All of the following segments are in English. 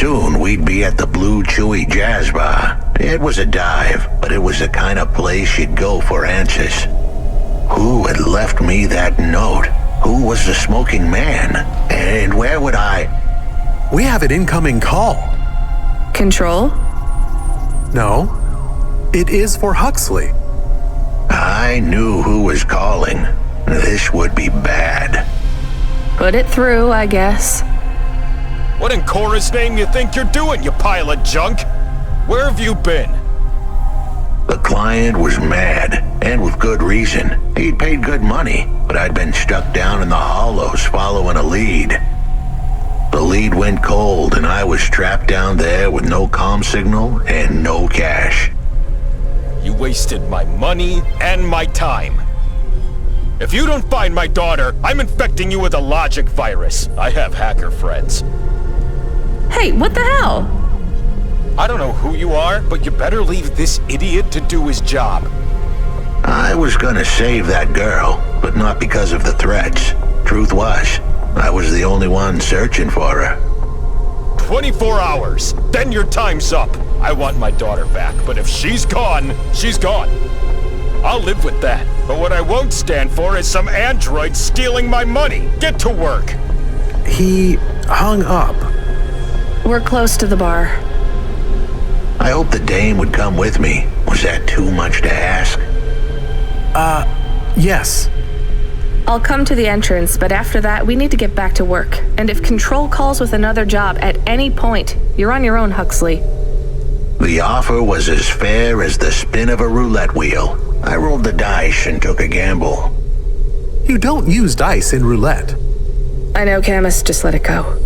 noon, we'd be at the Blue Chewy Jazz Bar. It was a dive, but it was the kind of place you'd go for answers. Who had left me that note? Who was the smoking man? And where would I... We have an incoming call. Control? No, it is for Huxley. I knew who was calling. This would be bad. Put it through, I guess. What in Cora's name you think you're doing, you pile of junk? Where have you been? The client was mad, and with good reason. He'd paid good money, but I'd been stuck down in the hollows following a lead. The lead went cold, and I was trapped down there with no comm signal and no cash. You wasted my money and my time. If you don't find my daughter, I'm infecting you with a logic virus. I have hacker friends. Hey, what the hell? I don't know who you are, but you better leave this idiot to do his job. I was gonna save that girl, but not because of the threats. Truth was, I was the only one searching for her. 24 hours, then your time's up. I want my daughter back, but if she's gone, she's gone. I'll live with that, but what I won't stand for is some android stealing my money. Get to work. He hung up. We're close to the bar. I hoped the dame would come with me. Was that too much to ask? Yes. I'll come to the entrance, but after that, we need to get back to work. And if Control calls with another job at any point, you're on your own, Huxley. The offer was as fair as the spin of a roulette wheel. I rolled the dice and took a gamble. You don't use dice in roulette. I know, Camus, just let it go.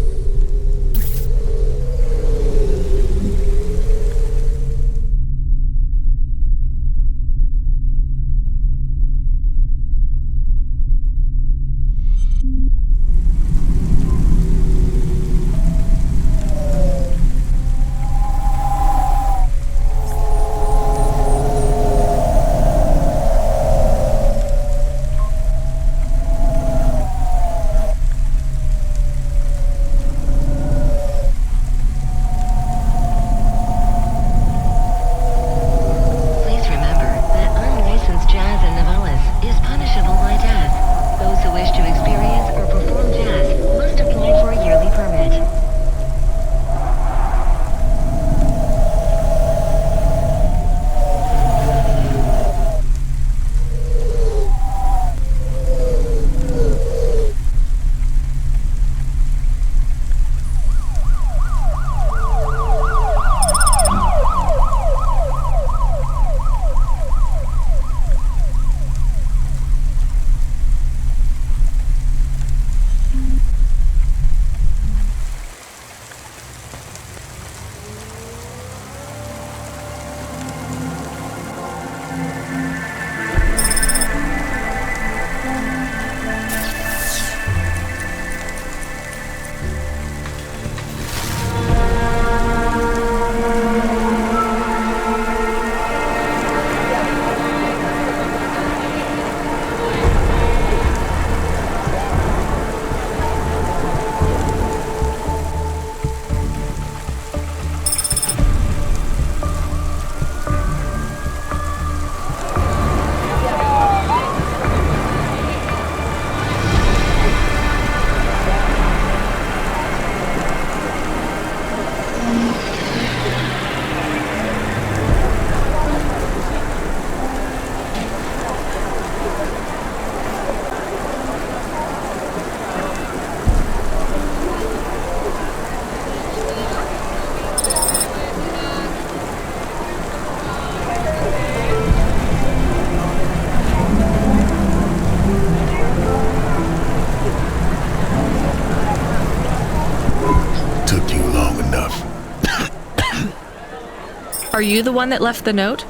Are you the one that left the note?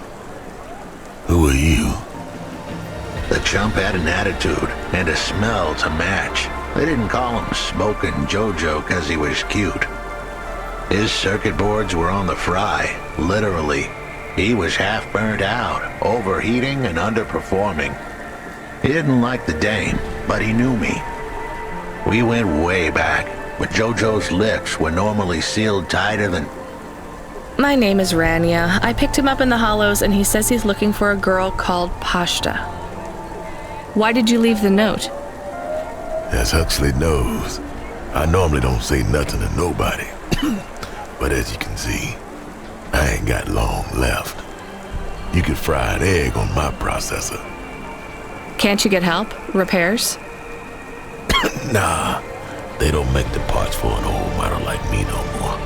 Who are you? The chump had an attitude and a smell to match. They didn't call him Smokin' Jojo because he was cute. His circuit boards were on the fry, literally. He was half burnt out, overheating and underperforming. He didn't like the dame, but he knew me. We went way back. but Jojo's lips were normally sealed tighter than... My name is Rania. I picked him up in the Hollows, and he says he's looking for a girl called Pashta. Why did you leave the note? As Huxley knows, I normally don't say nothing to nobody. But as you can see, I ain't got long left. You could fry an egg on my processor. Can't you get help? Repairs? Nah, they don't make the parts for an old model like me no more.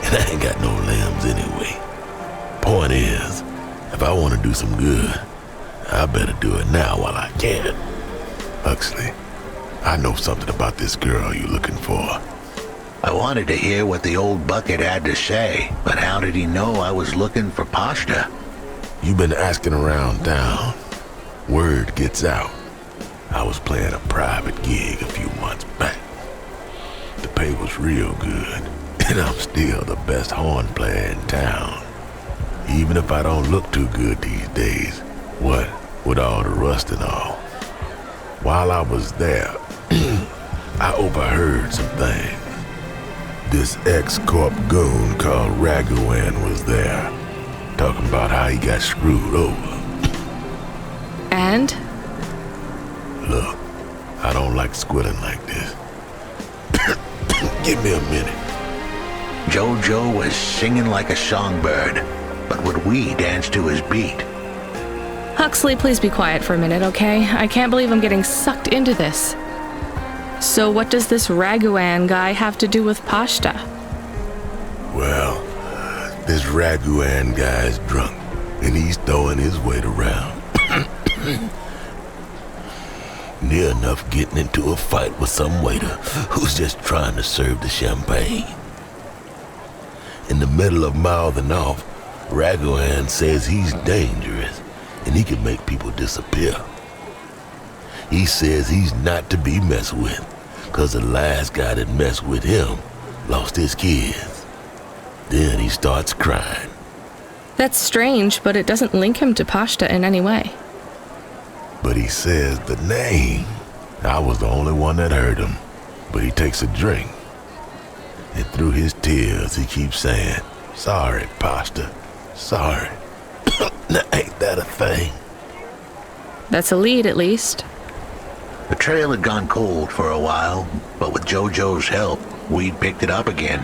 And I ain't got no limbs anyway. Point is, if I want to do some good, I better do it now while I can. Huxley, I know something about this girl you're looking for. I wanted to hear what the old bucket had to say, but how did he know I was looking for Pashta? You've been asking around town. Word gets out. I was playing a private gig a few months back. The pay was real good, and I'm still the best horn player in town. Even if I don't look too good these days, what with all the rust and all. While I was there, I overheard some things. This ex-corp goon called Raguan was there, talking about how he got screwed over. And? Look, I don't like squilling like this. Give me a minute. Jojo was singing like a songbird, but would we dance to his beat? Huxley, please be quiet for a minute, okay? I can't believe I'm getting sucked into this. So what does this Raguan guy have to do with Pashta? Well, this Raguan guy's drunk, and he's throwing his weight around. Near enough getting into a fight with some waiter who's just trying to serve the champagne. In the middle of mouthing off, Raguan says he's dangerous and he can make people disappear. He says he's not to be messed with, cause the last guy that messed with him lost his kids. Then he starts crying. That's strange, but it doesn't link him to Pashta in any way. But he says the name. I was the only one that heard him, but he takes a drink. And through his tears, he keeps saying, "Sorry, Pashta, sorry." Now, ain't that a thing? That's a lead, at least. The trail had gone cold for a while, but with Jojo's help, we'd picked it up again.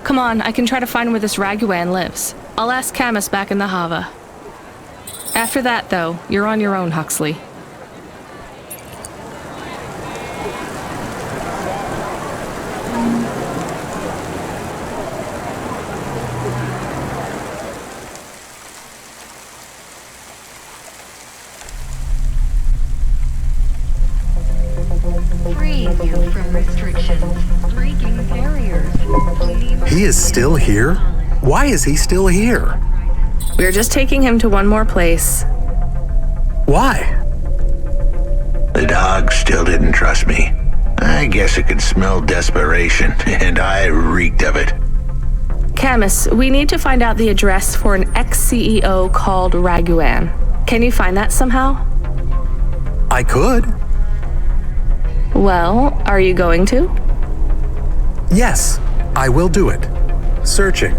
Come on, I can try to find where this Raguan lives. I'll ask Camus back in the Hava. After that, though, you're on your own, Huxley. Freeing you from restrictions. Breaking barriers. He is still here? Why is he still here? We're just taking him to one more place. Why? The dog still didn't trust me. I guess it could smell desperation, and I reeked of it. Camus, we need to find out the address for an ex-CEO called Raguan. Can you find that somehow? I could. Well, are you going to? Yes, I will do it. Searching.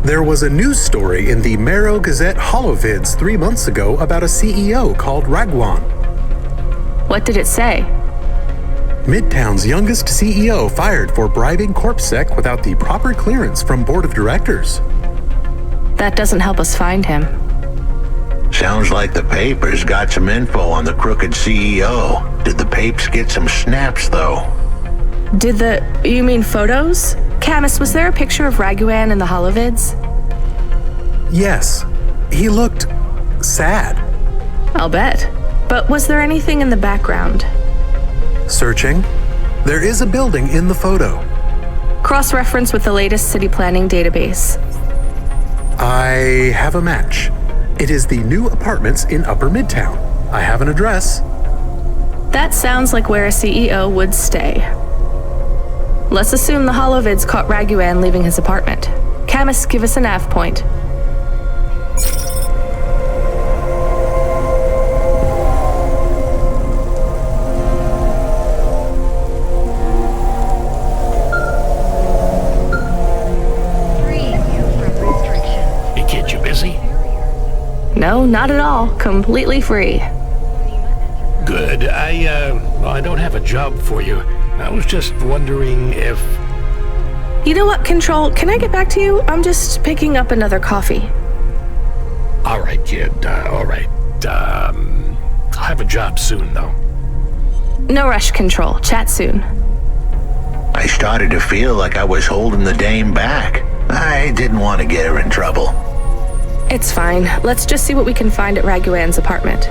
There was a news story in the Marrow Gazette Holovids 3 months ago about a CEO called Raguan. What did it say? Midtown's youngest CEO fired for bribing CorpSec without the proper clearance from board of directors. That doesn't help us find him. Sounds like the papers got some info on the crooked CEO. Did the papes get some snaps, though? You mean photos? Camus, was there a picture of Raguan in the Holovids? Yes, he looked sad. I'll bet. But was there anything in the background? Searching. There is a building in the photo. Cross-reference with the latest city planning database. I have a match. It is the new apartments in Upper Midtown. I have an address. That sounds like where a CEO would stay. Let's assume the Holovids caught Raguan leaving his apartment. Camus, give us a nav point. No, not at all. Completely free. Good. I don't have a job for you. I was just wondering if... You know what, Control? Can I get back to you? I'm just picking up another coffee. All right, kid. All right. I'll have a job soon, though. No rush, Control. Chat soon. I started to feel like I was holding the dame back. I didn't want to get her in trouble. It's fine. Let's just see what we can find at Raguan's apartment.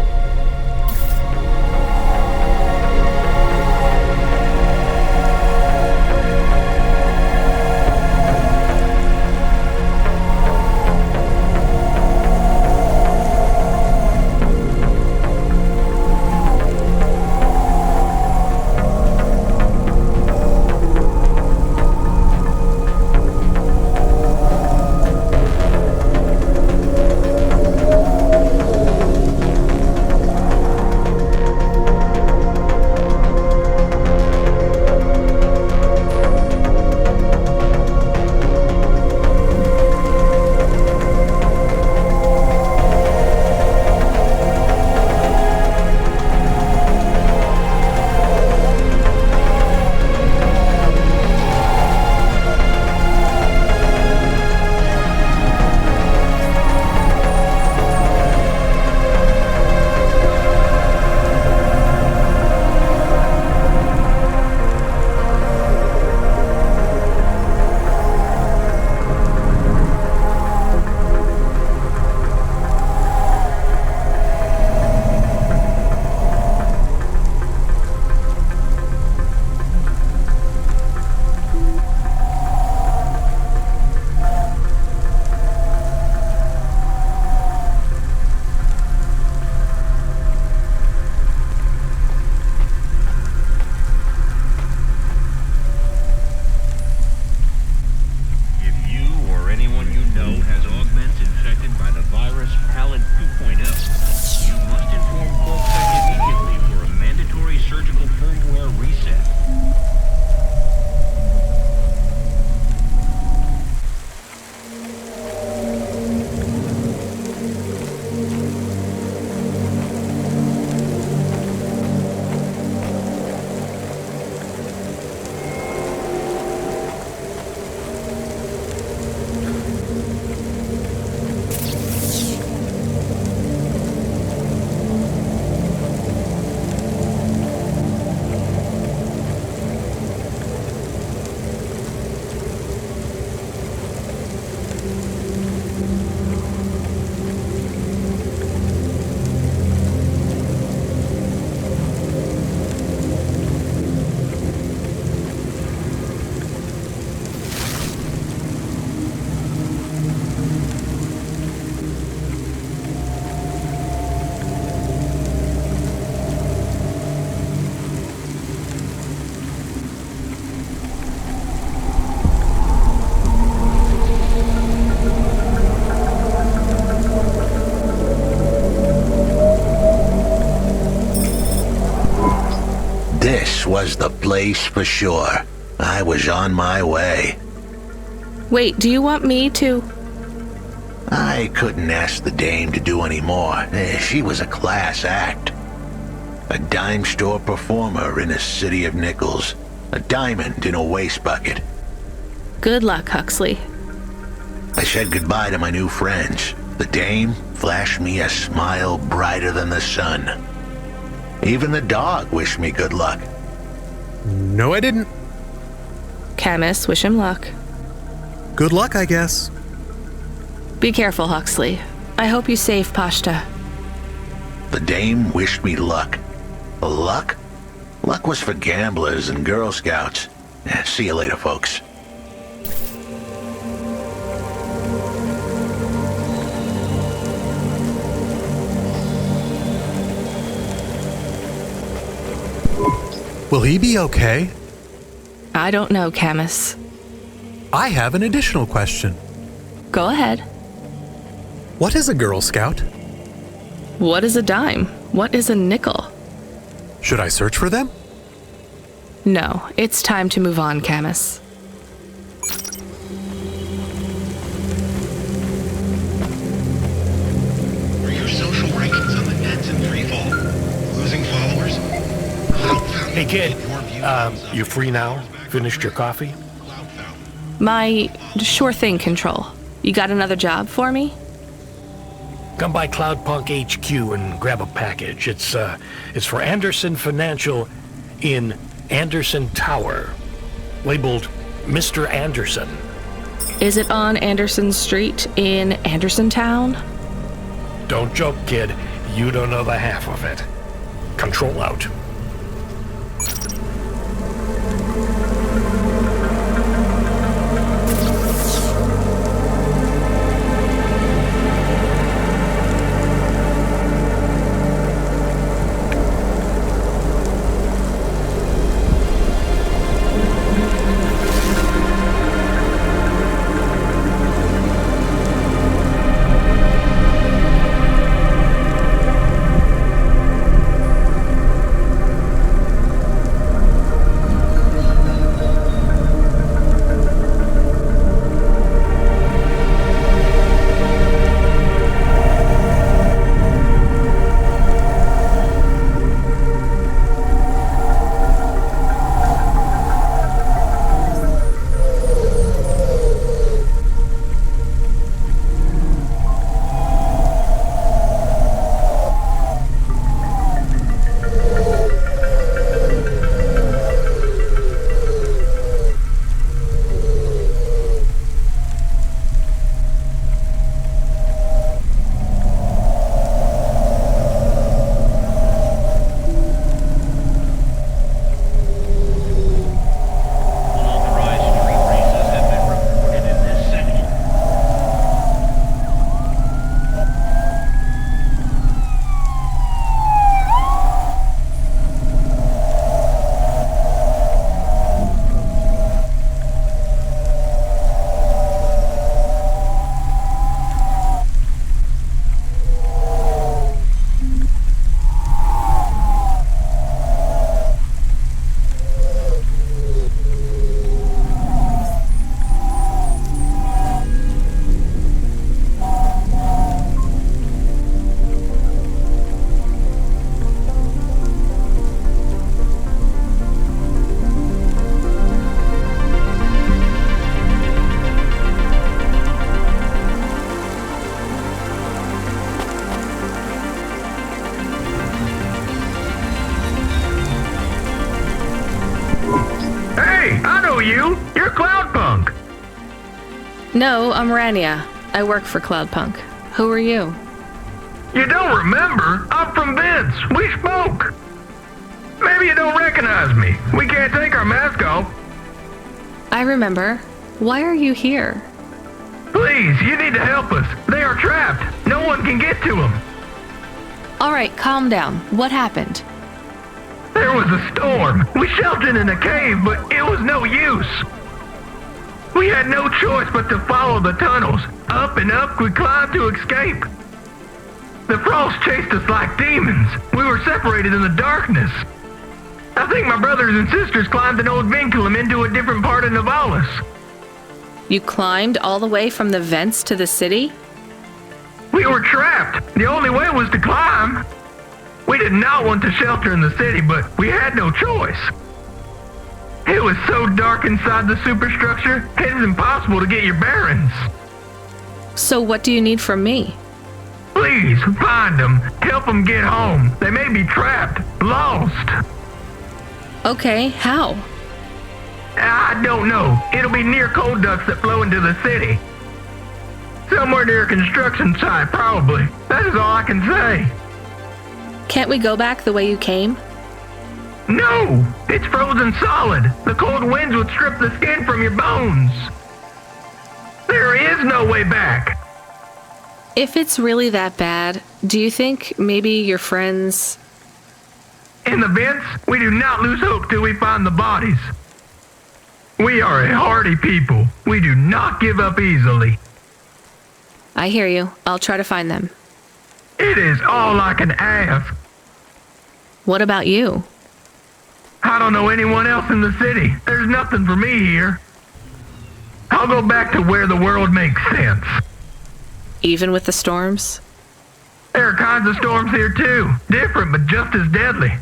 This was the place for sure. I was on my way. Wait, do you want me to... I couldn't ask the dame to do any more. She was a class act. A dime store performer in a city of nickels. A diamond in a waste bucket. Good luck, Huxley. I said goodbye to my new friends. The dame flashed me a smile brighter than the sun. Even the dog wished me good luck. No, I didn't. Camus, wish him luck. Good luck, I guess. Be careful, Huxley. I hope you save Pashta. The dame wished me luck. Luck? Luck was for gamblers and Girl Scouts. See you later, folks. Will he be okay? I don't know, Camus. I have an additional question. Go ahead. What is a Girl Scout? What is a dime? What is a nickel? Should I search for them? No, it's time to move on, Camus. Are you Hey, kid, you free now? Finished your coffee? My sure thing, Control. You got another job for me? Come by Cloudpunk HQ and grab a package. It's for Anderson Financial in Anderson Tower, labeled Mr. Anderson. Is it on Anderson Street in Anderson Town? Don't joke, kid. You don't know the half of it. Control out. You're Cloudpunk! No, I'm Rania. I work for Cloudpunk. Who are you? You don't remember? I'm from Vince. We spoke. Maybe you don't recognize me. We can't take our mask off. I remember. Why are you here? Please, you need to help us. They are trapped. No one can get to them. All right, calm down. What happened? There was a storm. We sheltered in a cave, but it was no use. We had no choice but to follow the tunnels. Up and up we climbed to escape. The frost chased us like demons. We were separated in the darkness. I think my brothers and sisters climbed an old vinculum into a different part of Navalis. You climbed all the way from the vents to the city? We were trapped. The only way was to climb. We did not want to shelter in the city, but we had no choice. It was so dark inside the superstructure, it is impossible to get your bearings. So what do you need from me? Please, find them. Help them get home. They may be trapped, lost. Okay, how? I don't know. It'll be near coal ducts that flow into the city. Somewhere near a construction site, probably. That is all I can say. Can't we go back the way you came? No! It's frozen solid. The cold winds would strip the skin from your bones. There is no way back. If it's really that bad, do you think maybe your friends... In the vents, we do not lose hope till we find the bodies. We are a hardy people. We do not give up easily. I hear you. I'll try to find them. It is all I can ask. What about you? I don't know anyone else in the city. There's nothing for me here. I'll go back to where the world makes sense. Even with the storms? There are kinds of storms here too. Different, but just as deadly.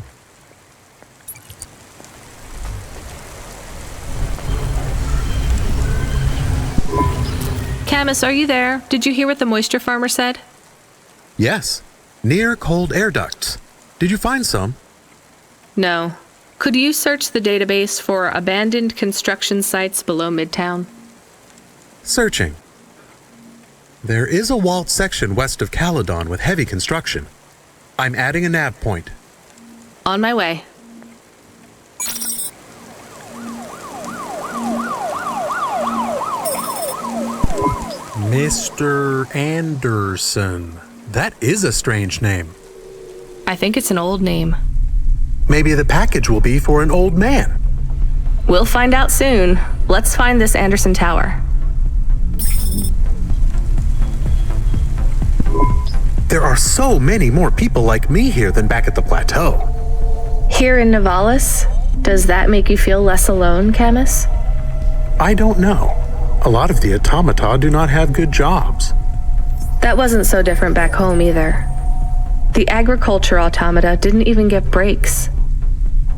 Camus, are you there? Did you hear what the moisture farmer said? Yes. Near cold air ducts. Did you find some? No. Could you search the database for abandoned construction sites below Midtown? Searching. There is a walled section west of Caledon with heavy construction. I'm adding a nav point. On my way. Mr. Anderson. That is a strange name. I think it's an old name. Maybe the package will be for an old man. We'll find out soon. Let's find this Anderson Tower. There are so many more people like me here than back at the plateau. Here in Nivalis? Does that make you feel less alone, Camus? I don't know. A lot of the automata do not have good jobs. That wasn't so different back home either. The agriculture automata didn't even get breaks.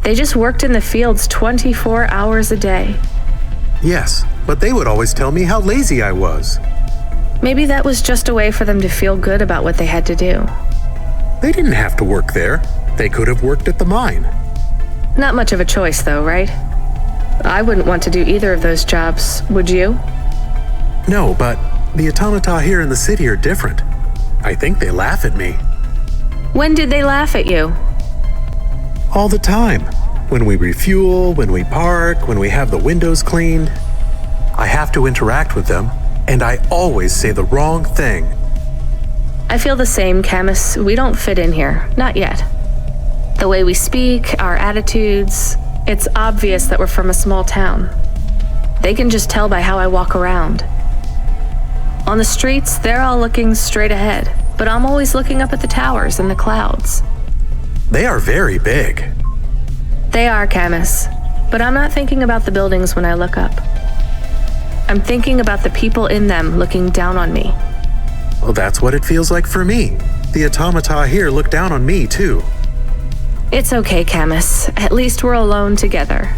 They just worked in the fields 24 hours a day. Yes, but they would always tell me how lazy I was. Maybe that was just a way for them to feel good about what they had to do. They didn't have to work there. They could have worked at the mine. Not much of a choice, though, right? I wouldn't want to do either of those jobs, would you? No, but the automata here in the city are different. I think they laugh at me. When did they laugh at you? All the time. When we refuel, when we park, when we have the windows cleaned. I have to interact with them, and I always say the wrong thing. I feel the same, Camus. We don't fit in here. Not yet. The way we speak, our attitudes, it's obvious that we're from a small town. They can just tell by how I walk around. On the streets, they're all looking straight ahead, but I'm always looking up at the towers and the clouds. They are very big. They are, Camus, but I'm not thinking about the buildings when I look up. I'm thinking about the people in them looking down on me. Well, that's what it feels like for me. The automata here look down on me, too. It's okay, Camus. At least we're alone together.